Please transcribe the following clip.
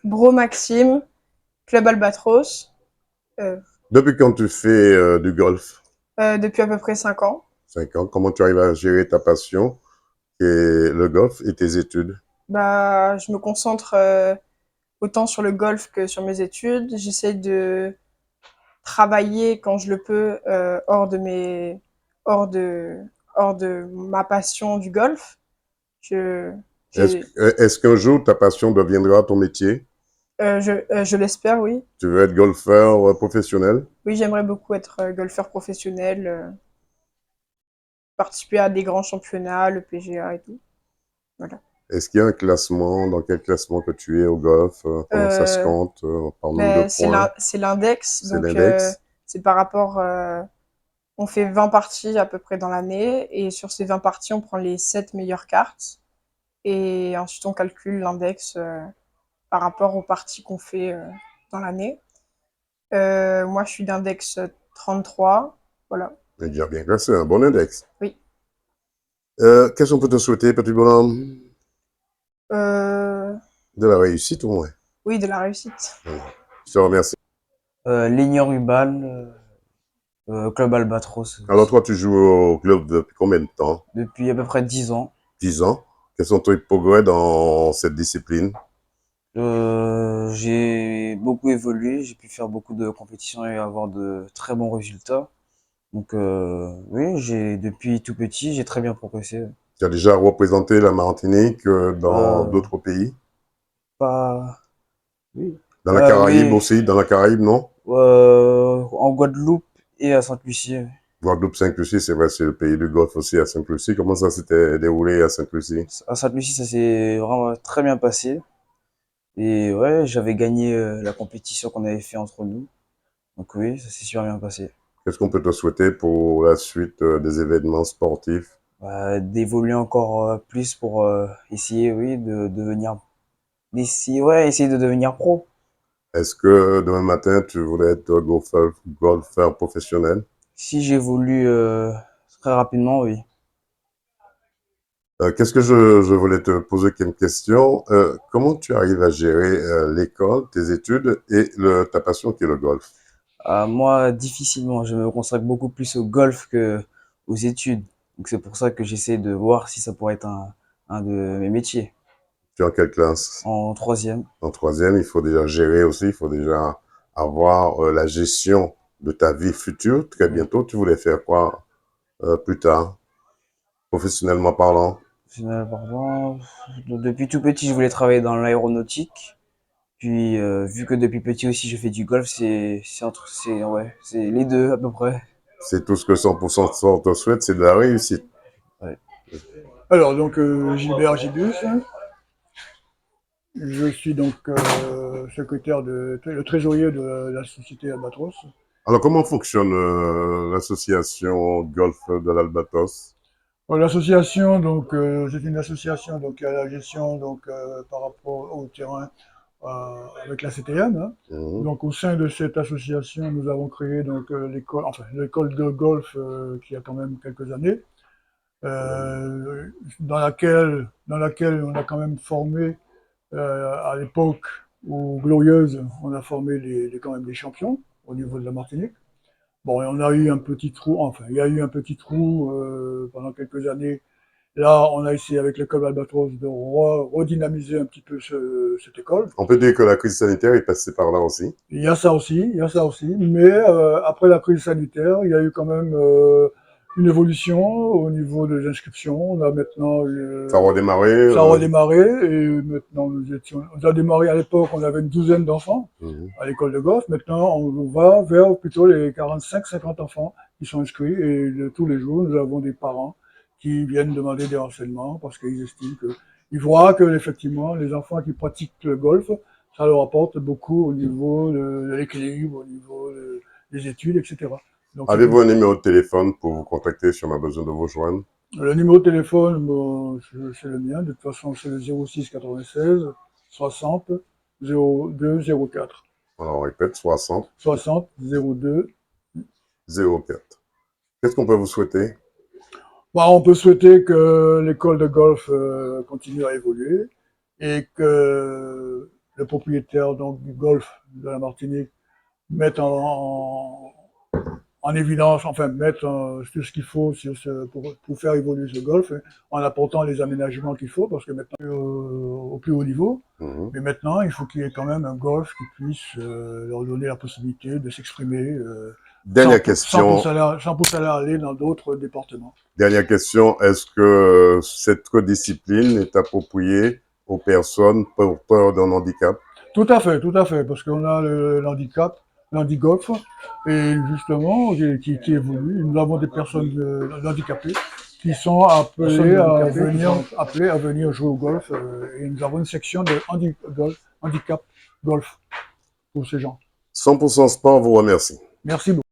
Bro Maxime, Club Albatros, euh, Depuis quand tu fais du golf? depuis à peu près 5 ans. 5 ans. Comment tu arrives à gérer ta passion qui est le golf et tes études? Bah, je me concentre autant sur le golf que sur mes études. J'essaie de travailler quand je le peux hors de, hors de ma passion du golf. Je, Est-ce, j'ai, est-ce qu'un jour ta passion deviendra ton métier? je l'espère, oui. Tu veux être golfeur professionnel? Oui, j'aimerais beaucoup être golfeur professionnel, participer à des grands championnats, le PGA et tout. Voilà. Est-ce qu'il y a un classement? Dans quel classement que tu es au golf? Comment ça se Euh, compte? Par nombre de Ben, points? c'est l'index, C'est donc l'index? c'est par rapport. On fait 20 parties à peu près dans l'année, et sur ces 20 parties, on prend les 7 meilleures cartes, et ensuite on calcule l'index par rapport aux parties qu'on fait dans l'année. Moi, je suis d'index 33, voilà. C'est déjà bien classé, un bon index. Oui. Qu'est-ce qu'on peut te souhaiter, petit bonhomme? Euh, De la réussite au moins. oui, de la réussite. Je te remercie. Ligneur Ubal, Club Albatros Alors aussi. toi, tu joues au club depuis combien de temps? Depuis à peu près 10 ans. 10 ans. Quels sont tes progrès dans cette discipline? J'ai beaucoup évolué, j'ai pu faire beaucoup de compétitions et avoir de très bons résultats. Donc oui, depuis tout petit, j'ai très bien progressé. Tu as déjà représenté la Martinique dans Euh, d'autres pays? pas, oui, Dans la Caraïbe oui, aussi? Dans la Caraïbe, non? en Guadeloupe et à Sainte-Lucie. Guadeloupe, Sainte-Lucie, c'est vrai, c'est le pays du Golfe aussi à Sainte-Lucie. Comment ça s'était déroulé à Sainte-Lucie? À Sainte-Lucie, ça s'est vraiment très bien passé. Et ouais, j'avais gagné la compétition qu'on avait fait entre nous. Donc oui, ça s'est super bien passé. Qu'est-ce qu'on peut te souhaiter pour la suite des événements sportifs? Bah, d'évoluer encore plus pour essayer, oui, de devenir, ouais, essayer de devenir pro. Est-ce que demain matin, tu voulais être golfeur professionnel? Si j'évolue très rapidement, oui. Qu'est-ce que je voulais te poser comme question? Comment tu arrives à gérer l'école, tes études et ta passion qui est le golf? Moi, difficilement, je me consacre beaucoup plus au golf que aux études. Donc c'est pour ça que j'essaie de voir si ça pourrait être un de mes métiers. Tu es en quelle classe? En troisième. En troisième, il faut déjà gérer aussi, il faut déjà avoir la gestion de ta vie future. Très Oui. bientôt, tu voulais faire quoi plus tard, professionnellement parlant? Finalement, depuis tout petit, je voulais travailler dans l'aéronautique. Puis, vu que depuis petit aussi je fais du golf, ouais, c'est les deux à peu près. C'est tout ce que 100% te souhaite, c'est de la réussite. Ouais. Alors, donc, Gilbert Gibus, je suis donc secrétaire le trésorier de la société Albatros. Alors, comment fonctionne l'association Golf de l'Albatos? L'association, donc, c'est une association donc, à la gestion donc, par rapport au terrain avec la CTM, hein. Mhm. Donc, au sein de cette association, nous avons créé donc, l'école de golf qui a quand même quelques années, euh, dans laquelle on a quand même formé à l'époque où Glorieuse, on a formé quand même les champions au niveau de la Martinique. Bon, et on a eu un petit trou, enfin, il y a eu un petit trou pendant quelques années. Là, on a essayé avec l'école Albatros de redynamiser un petit peu cette école. On peut dire que la crise sanitaire est passée par là aussi. Il y a ça aussi, mais après la crise sanitaire, il y a eu quand même une évolution au niveau des inscriptions. On a maintenant Ça a redémarré. ça a redémarré et maintenant on a démarré à l'époque, on avait une douzaine d'enfants Mhm. à l'école de golf. Maintenant, on va vers plutôt les 45-50 enfants qui sont inscrits et tous les jours, nous avons des parents qui viennent demander des renseignements parce qu'ils estiment ils voient que effectivement les enfants qui pratiquent le golf, ça leur apporte beaucoup au niveau de l'équilibre, au niveau des études, etc. Donc c'est Avez-vous un numéro de téléphone pour vous contacter si on a besoin de vous joindre? le numéro de téléphone, bon, c'est le mien. De toute façon, c'est le 06 96 60 02 04. Alors, on répète, 60 60 02. 04. Qu'est-ce qu'on peut vous souhaiter? Bah, on peut souhaiter que l'école de golf continue à évoluer et que le les propriétaires donc, du golf de la Martinique mettent en évidence, enfin mettre tout ce qu'il faut pour faire évoluer ce golf, hein, en apportant les aménagements qu'il faut, parce que maintenant, au plus haut niveau, mais maintenant, il faut qu'il y ait quand même un golf qui puisse leur donner la possibilité de s'exprimer Dernière question. sans pour ça aller dans d'autres départements. Dernière question. Est-ce que cette discipline est appropriée aux personnes porteurs d'un handicap? Tout à fait, parce qu'on a l'handicap, l'handigolf, et justement, qui évolue. Nous avons des personnes handicapées qui sont appelées à venir jouer au golf, et nous avons une section de handicap golf pour ces gens. 100% Sport vous remercie. Merci beaucoup.